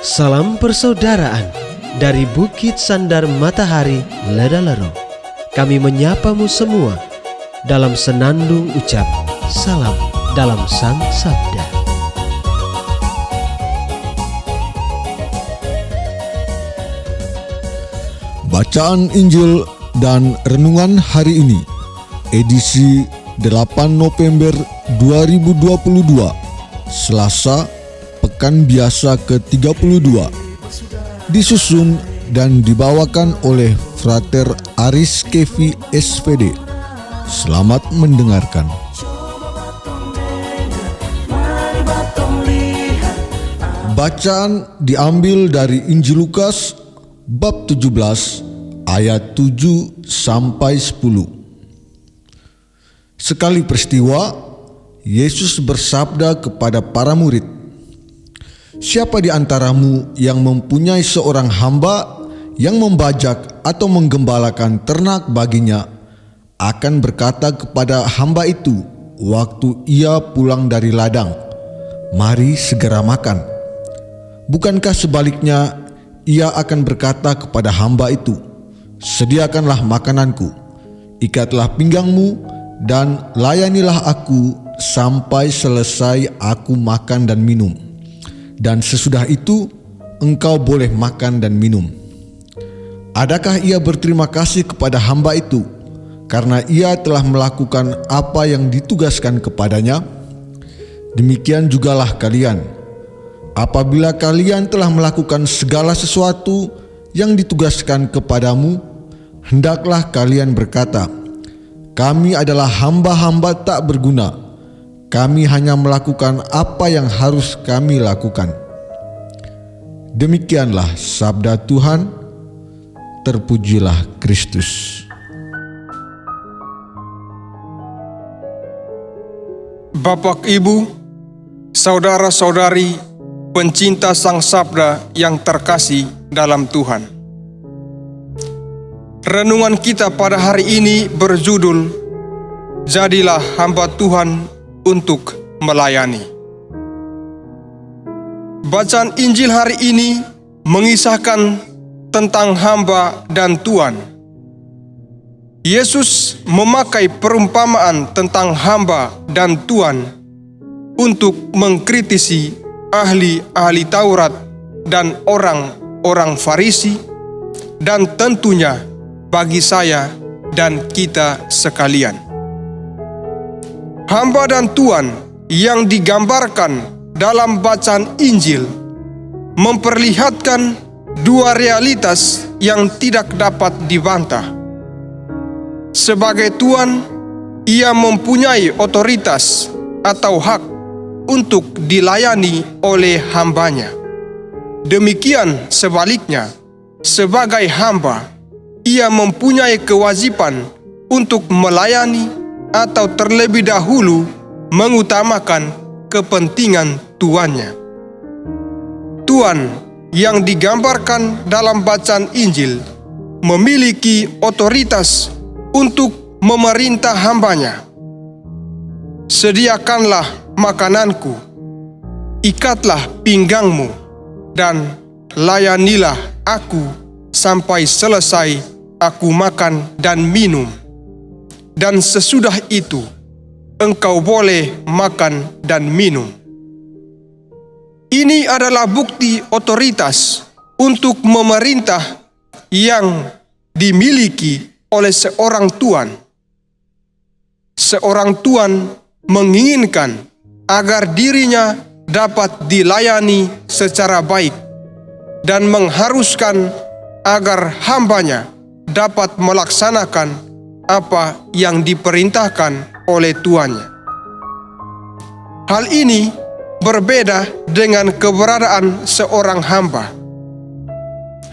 Salam persaudaraan dari Bukit Sandar Matahari Ledalero. Kami menyapamu semua dalam senandung ucap salam dalam Sang Sabda. Bacaan Injil dan Renungan hari ini, edisi 8 November 2022, Selasa, Pekan Biasa ke-32, disusun dan dibawakan oleh Frater Aris Kevi SPD. Selamat mendengarkan. Bacaan diambil dari Injil Lukas bab 17 ayat 7 sampai 10. Sekali peristiwa, Yesus bersabda kepada para murid, "Siapa di antaramu yang mempunyai seorang hamba yang membajak atau menggembalakan ternak baginya, akan berkata kepada hamba itu waktu ia pulang dari ladang, 'Mari segera makan.' Bukankah sebaliknya ia akan berkata kepada hamba itu, 'Sediakanlah makananku, ikatlah pinggangmu, dan layanilah aku sampai selesai aku makan dan minum. Dan sesudah itu engkau boleh makan dan minum.' Adakah ia berterima kasih kepada hamba itu karena ia telah melakukan apa yang ditugaskan kepadanya? Demikian jugalah kalian. Apabila kalian telah melakukan segala sesuatu yang ditugaskan kepadamu, hendaklah kalian berkata, 'Kami adalah hamba-hamba tak berguna. Kami hanya melakukan apa yang harus kami lakukan.'" Demikianlah sabda Tuhan. Terpujilah Kristus. Bapak, Ibu, saudara-saudari, pencinta Sang Sabda yang terkasih dalam Tuhan. Renungan kita pada hari ini berjudul, "Jadilah hamba Tuhan untuk melayani." Bacaan Injil hari ini mengisahkan tentang hamba dan tuan. Yesus memakai perumpamaan tentang hamba dan tuan untuk mengkritisi ahli-ahli Taurat dan orang-orang Farisi, dan tentunya bagi saya dan kita sekalian. Hamba dan tuan yang digambarkan dalam bacaan Injil memperlihatkan dua realitas yang tidak dapat dibantah. Sebagai tuan, ia mempunyai otoritas atau hak untuk dilayani oleh hambanya. Demikian sebaliknya, sebagai hamba, ia mempunyai kewajiban untuk melayani atau terlebih dahulu mengutamakan kepentingan tuannya. Tuan yang digambarkan dalam bacaan Injil memiliki otoritas untuk memerintah hambanya. "Sediakanlah makananku, ikatlah pinggangmu, dan layanilah aku sampai selesai aku makan dan minum. Dan sesudah itu engkau boleh makan dan minum." Ini adalah bukti otoritas untuk memerintah yang dimiliki oleh seorang tuan. Seorang tuan menginginkan agar dirinya dapat dilayani secara baik dan mengharuskan agar hambanya dapat melaksanakan apa yang diperintahkan oleh tuannya. Hal ini berbeda dengan keberadaan seorang hamba.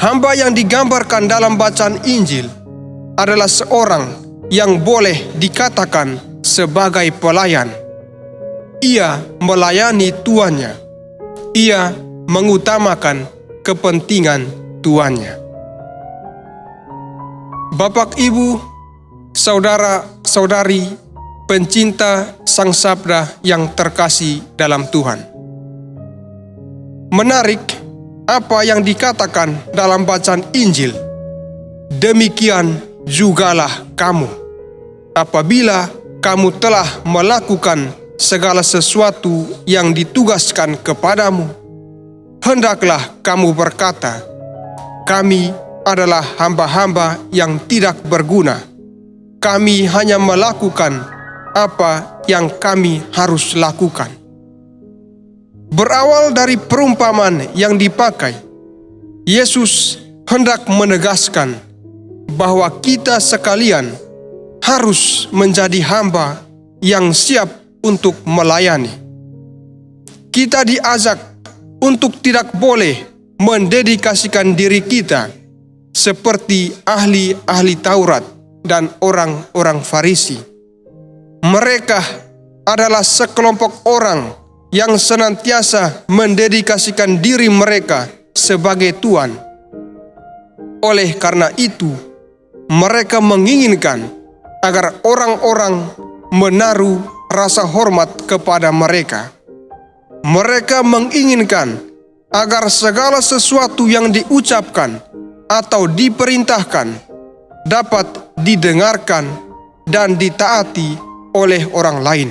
Hamba yang digambarkan dalam bacaan Injil adalah seorang yang boleh dikatakan sebagai pelayan. Ia melayani tuannya. Ia mengutamakan kepentingan tuannya. Bapak, Ibu, saudara-saudari, pencinta Sang Sabda yang terkasih dalam Tuhan. Menarik apa yang dikatakan dalam bacaan Injil. Demikian jugalah kamu. Apabila kamu telah melakukan segala sesuatu yang ditugaskan kepadamu, hendaklah kamu berkata, kami adalah hamba-hamba yang tidak berguna. Kami hanya melakukan apa yang kami harus lakukan. Berawal dari perumpamaan yang dipakai, Yesus hendak menegaskan bahwa kita sekalian harus menjadi hamba yang siap untuk melayani. Kita diajak untuk tidak boleh mendedikasikan diri kita seperti ahli-ahli Taurat dan orang-orang Farisi. Mereka adalah sekelompok orang yang senantiasa mendedikasikan diri mereka sebagai Tuhan. Oleh karena itu, mereka menginginkan agar orang-orang menaruh rasa hormat kepada mereka. Mereka menginginkan agar segala sesuatu yang diucapkan atau diperintahkan dapat didengarkan dan ditaati oleh orang lain.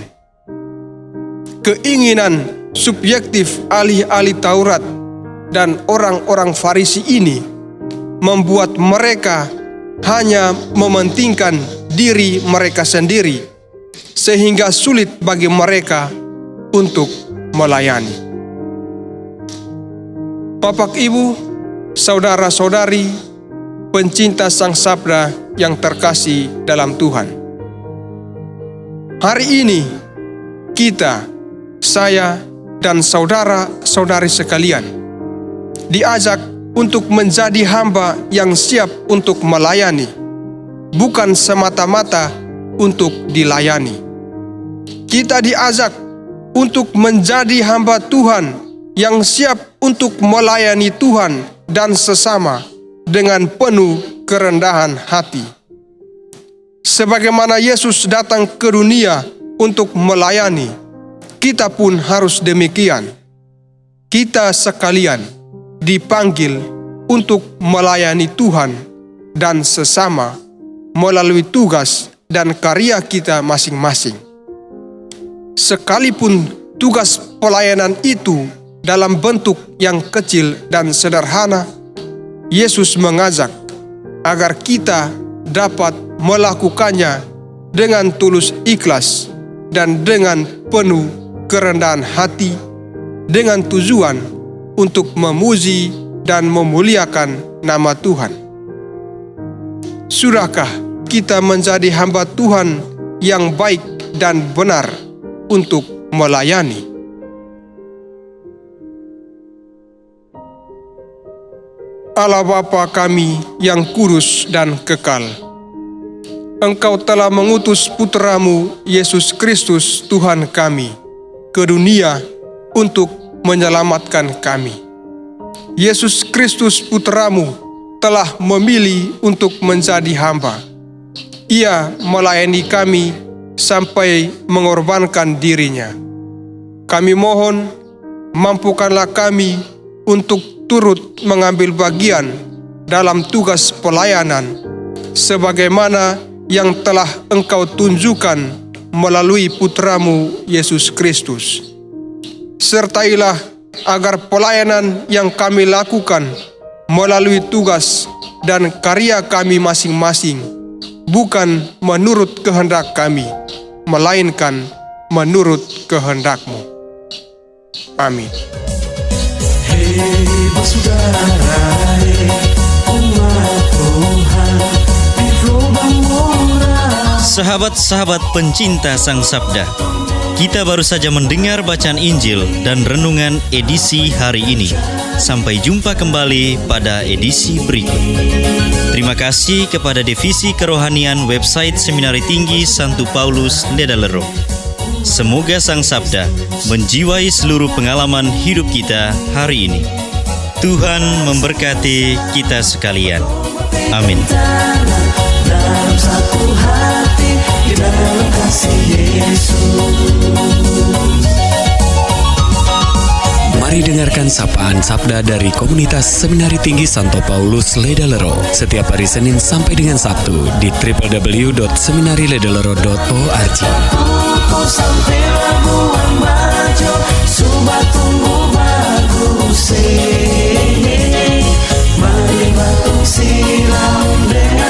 Keinginan subjektif ahli-ahli Taurat dan orang-orang Farisi ini membuat mereka hanya mementingkan diri mereka sendiri, sehingga sulit bagi mereka untuk melayani. Bapak, Ibu, saudara-saudari, pencinta Sang Sabda yang terkasih dalam Tuhan. Hari ini kita, saya, dan saudara-saudari sekalian diajak untuk menjadi hamba yang siap untuk melayani, bukan semata-mata untuk dilayani. Kita diajak untuk menjadi hamba Tuhan yang siap untuk melayani Tuhan dan sesama dengan penuh kerendahan hati. Sebagaimana Yesus datang ke dunia untuk melayani, kita pun harus demikian. Kita sekalian dipanggil untuk melayani Tuhan dan sesama melalui tugas dan karya kita masing-masing. Sekalipun tugas pelayanan itu dalam bentuk yang kecil dan sederhana, Yesus mengajak agar kita dapat melakukannya dengan tulus ikhlas dan dengan penuh kerendahan hati, dengan tujuan untuk memuji dan memuliakan nama Tuhan. Sudahkah kita menjadi hamba Tuhan yang baik dan benar untuk melayani? Allah Bapa kami yang kudus dan kekal, Engkau telah mengutus Putra-Mu Yesus Kristus Tuhan kami ke dunia untuk menyelamatkan kami. Yesus Kristus Putra-Mu telah memilih untuk menjadi hamba. Ia melayani kami sampai mengorbankan dirinya. Kami mohon, mampukanlah kami untuk turut mengambil bagian dalam tugas pelayanan sebagaimana yang telah Engkau tunjukkan melalui Putra-Mu Yesus Kristus. Sertailah agar pelayanan yang kami lakukan melalui tugas dan karya kami masing-masing bukan menurut kehendak kami, melainkan menurut kehendak-Mu. Amin. Hei saudara, umat Tuhan di gelombang moral. Sahabat-sahabat pencinta Sang Sabda, kita baru saja mendengar bacaan Injil dan renungan edisi hari ini. Sampai jumpa kembali pada edisi berikut. Terima kasih kepada Divisi Kerohanian website Seminari Tinggi Santo Paulus Ledalero. Semoga Sang Sabda menjiwai seluruh pengalaman hidup kita hari ini. Tuhan memberkati kita sekalian. Amin. Dalam satu hati, di dalam kasih Yesus. Mari Mari dengarkan sapaan sabda dari komunitas Seminari Tinggi Santo Paulus Ledelero setiap hari Senin sampai dengan Sabtu di www.seminariledelero.org. Kau sampai buang baju, subat tunggu bagus. Mari batuk silam dengan